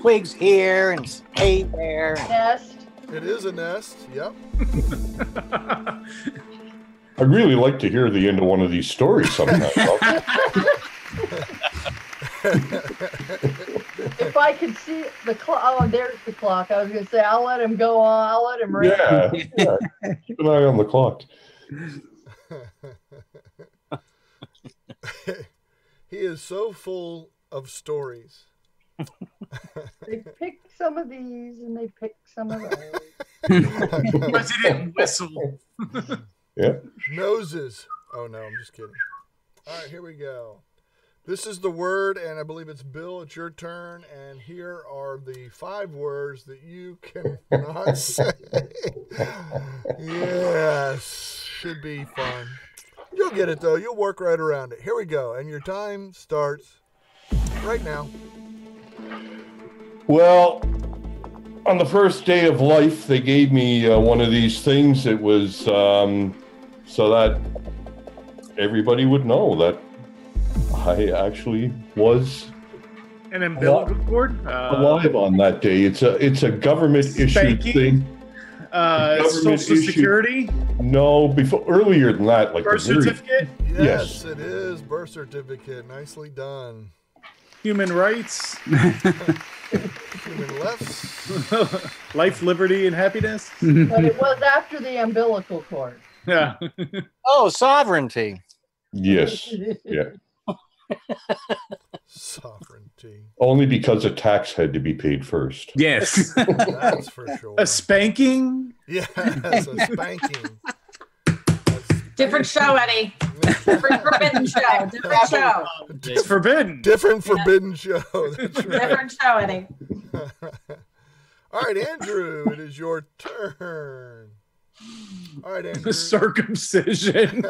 twigs here and hay there. Nest. It is a nest. Yep. I'd really like to hear the end of one of these stories sometime. If I could see the clock. Oh, there's the clock. I was going to say, I'll let him go on. I'll let him read. yeah. Keep an eye on the clock. He is so full of stories. They pick some of these and they pick some of those. President whistle. Yeah. Noses. Oh, no, I'm just kidding. All right, here we go. This is the word, and I believe it's Bill. It's your turn, and here are the 5 words that you cannot say. Yes, should be fun. You'll get it, though. You'll work right around it. Here we go, and your time starts right now. Well, on the first day of life, they gave me one of these things. It was so that everybody would know that I actually was An umbilical cord. alive on that day. It's a government issued Spanking? thing. Social Government-issued- Security. No, before earlier than that, like Birth the very- certificate. Yes, it is. Birth certificate. Nicely done. Human rights. Human lefts. Life, liberty, and happiness. But it was after the umbilical cord. Yeah. Oh, sovereignty. Yes, yeah. Sovereignty. Only because a tax had to be paid first. Yes. That's for sure. A spanking. Yes, a spanking. Different show, Eddie. Different forbidden show. Different show. It's forbidden. Different forbidden show. That's right. Different show, Eddie. All right, Andrew, it is your turn. All right, Andrew. The circumcision.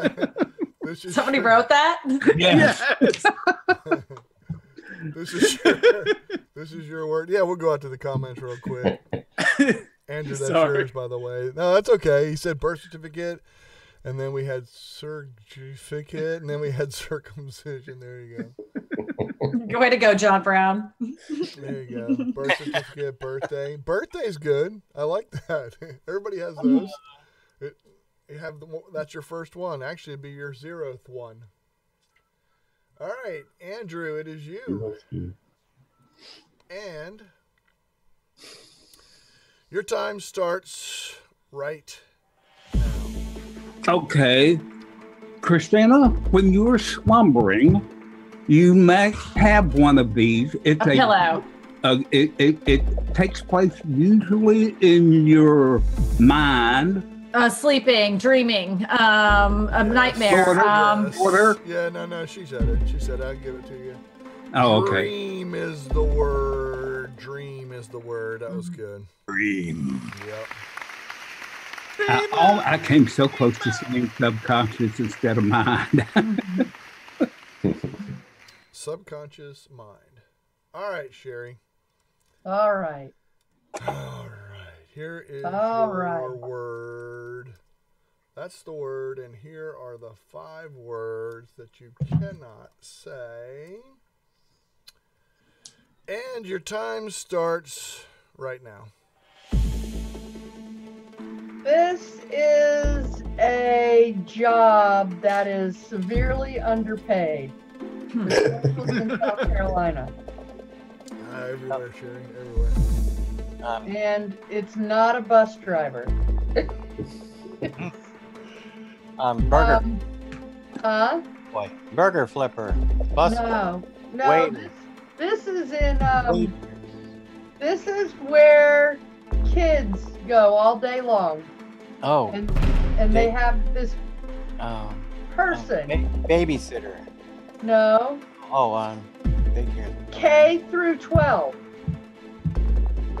This is Somebody your- wrote that? Yes. Yes. This is your word. Yeah, we'll go out to the comments real quick. Andrew, that's Sorry. yours, by the way. No, that's okay. He said birth certificate, and then we had certificate, and then we had circumcision. There you go. Good way to go, John Brown. There you go. Birth certificate, birthday. Birthday's good. I like that. Everybody has those. You have that's your first one. Actually, it'd be your 0th one. All right, Andrew, it is you. And your time starts right now. Okay. Christina, when you're slumbering, you may have one of these. It's A pillow. It takes place usually in your mind. Sleeping, dreaming, a nightmare. Order. Yes. Order. Yeah, no, she said it. She said, I'll give it to you. Oh, okay. Dream is the word. Dream is the word. That was good. Dream. Yep. I came so close to saying subconscious instead of mind. Subconscious mind. All right, Sherry. All right. All right. Here is All your right. word. That's the word, and here are the 5 words that you cannot say. And your time starts right now. This is a job that is severely underpaid. This was in South Carolina. Everywhere, Sherry, everywhere. And it's not a bus driver. Burger. Huh? Boy, burger flipper. Bus. No. Wait. This is in this is where kids go all day long. Oh. And they have this person. Babysitter. No. Oh, figure. K through 12.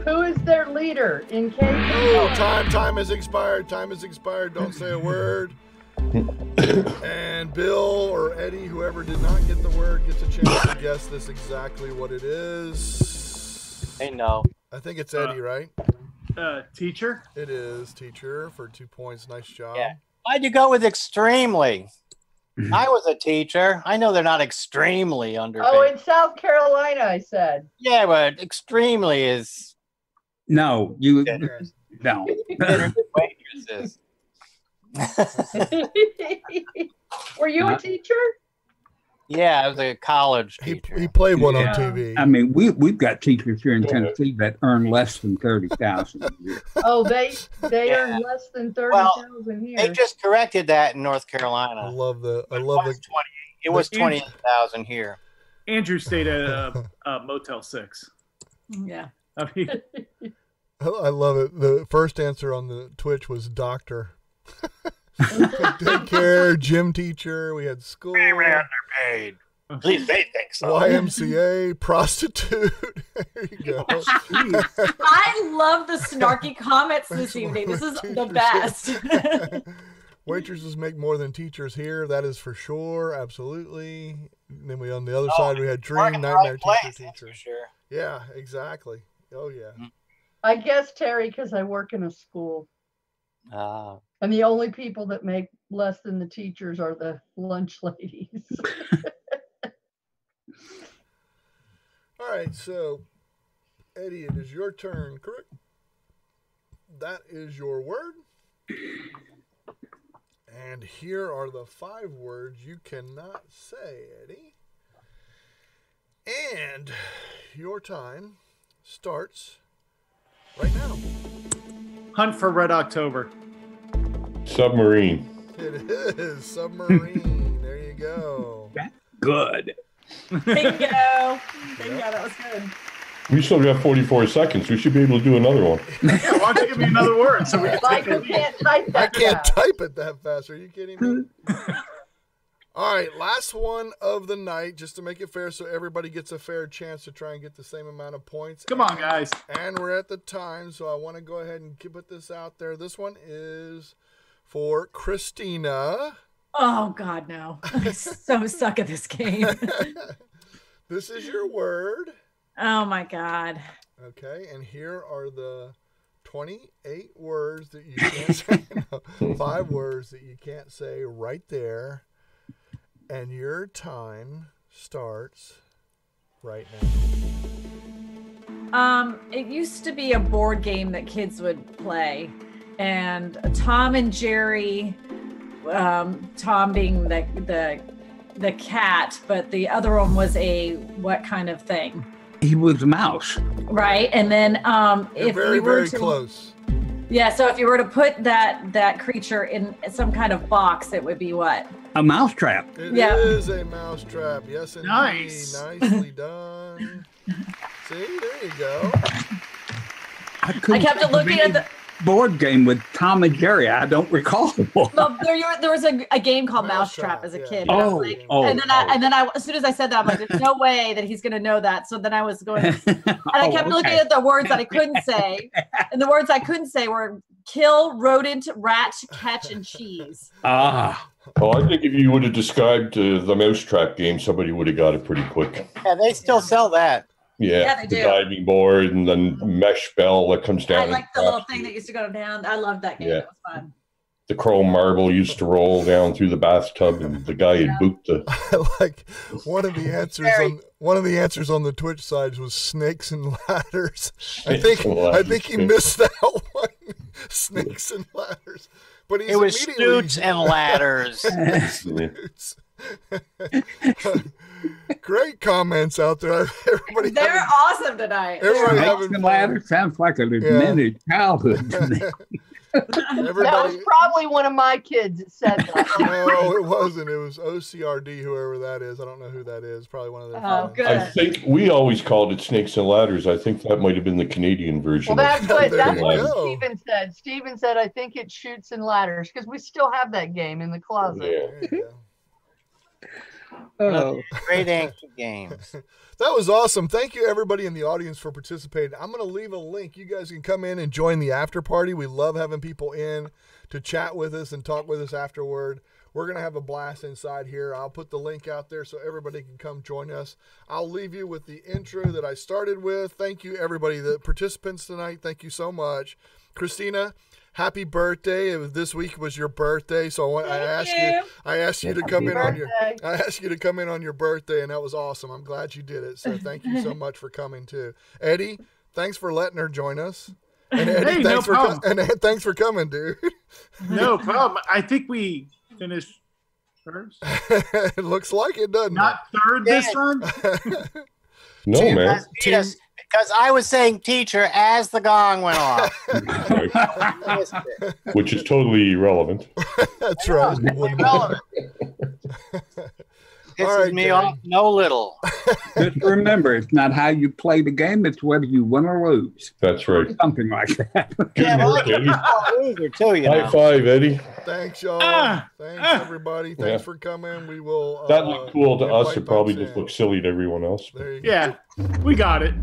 Who is their leader in K through 12? Time has expired. Time has expired. Don't say a word. And Bill or Eddie, whoever did not get the word, gets a chance to guess this exactly what it is. They know. I think it's Eddie, right? Teacher? It is teacher for 2 points. Nice job. Yeah. Why'd you go with extremely? I was a teacher. I know they're not extremely underpaid. Oh, in South Carolina, I said. Yeah, but extremely is No, no. waitresses. Were you a teacher? Yeah, I was a college teacher. He played one on TV. I mean, we've got teachers here in Tennessee that earn less than $30,000 a year. Oh, they earn less than 30,000 here. They just corrected that in North Carolina. I love the. It was 28,000 here. Andrew stayed at Motel 6. Yeah. I mean, I love it. The first answer on the Twitch was doctor. Daycare, gym teacher. We had school. Very underpaid. At least they think so. YMCA, prostitute. There you go. I love the snarky comments this evening. This is the best. Waitresses make more than teachers here. That is for sure. Absolutely. And then on the other side, we had dream, nightmare, teacher. For sure. Yeah, exactly. Oh, yeah. I guess, Terry, because I work in a school. And the only people that make less than the teachers are the lunch ladies. All right, so, Eddie, it is your turn, correct? That is your word. And here are the 5 words you cannot say, Eddie. And your time starts right now. Hunt for Red October. Submarine. It is submarine. There you go. That's good. Bingo. That was good. We still got 44 seconds. We should be able to do another one. Yeah, why don't you give me another word so we can take Michael it? can't type that I can't fast. type it that fast. Are you kidding me? All right, last one of the night, just to make it fair so everybody gets a fair chance to try and get the same amount of points. Come on, guys. And we're at the time, so I want to go ahead and put this out there. This one is for Christina. Oh, God, no. I so suck at this game. This is your word. Oh, my God. Okay, and here are the 28 words that you can't say. No, 5 words that you can't say right there. And your time starts right now. It used to be a board game that kids would play. And Tom and Jerry, Tom being the cat, but the other one was a what kind of thing? He was a mouse. Right. And then if very, you were very to, close. Yeah, so if you were to put that creature in some kind of box, it would be what? A mousetrap. It is a mousetrap. Yes, indeed. Nice. Nicely done. See, there you go. I kept looking at board game with Tom and Jerry? I don't recall. Well, there was a game called Mousetrap as a yeah. kid. Oh, and, oh, and then I as soon as I said that, I'm like, there's no way that he's gonna know that. So then I was going, and I kept looking at the words that I couldn't say, and the words I couldn't say were kill, rodent, rat, catch, and cheese. Ah. Well, I think if you would have described the Mousetrap game, somebody would have got it pretty quick. Yeah, they still sell that. Yeah, they the do. diving board and then mesh bell that comes down. I like the little thing that used to go down. I loved that game. Yeah. It was fun. The chrome marble used to roll down through the bathtub, and the guy had booked the. I like one of the answers on the Twitch side was snakes and ladders. I think he missed that one. Snakes and ladders. But it was snoots and ladders. Snoots. Great comments out there. They're awesome tonight. Snakes and ladders sounds like a demented childhood to me. That was probably one of my kids that said that. No, it wasn't. It was OCRD, whoever that is. I don't know who that is. Probably one of their friends. Good. I think we always called it snakes and ladders. I think that might have been the Canadian version. Well, that's what go. Steven said. Steven said, I think it shoots and ladders because we still have that game in the closet. Yeah. Oh. Great ancient games. That was awesome. Thank you, everybody in the audience, for participating. I'm going to leave a link. You guys can come in and join the after party. We love having people in to chat with us and talk with us afterward. We're going to have a blast inside here. I'll put the link out there so everybody can come join us. I'll leave you with the intro that I started with. Thank you, everybody, the participants tonight. Thank you so much. Christina, happy birthday. This week was your birthday, so I asked you to come in on your birthday, and that was awesome. I'm glad you did it. So thank you so much for coming too. Eddie, thanks for letting her join us. And Eddie, thanks for coming, dude. No problem. I think we finished first. It looks like it, doesn't Not third this time? No, man. Because I was saying teacher as the gong went off. Which is totally irrelevant. That's right. Irrelevant. Pisses me off no little. Just remember, it's not how you play the game, it's whether you win or lose. That's right. Something like that. Good work, Eddie. Too, High five, Eddie. Thanks, y'all. Thanks, everybody. Thanks for coming. We will. That looked cool to us. It probably just looks silly to everyone else. There you go. Yeah, we got it.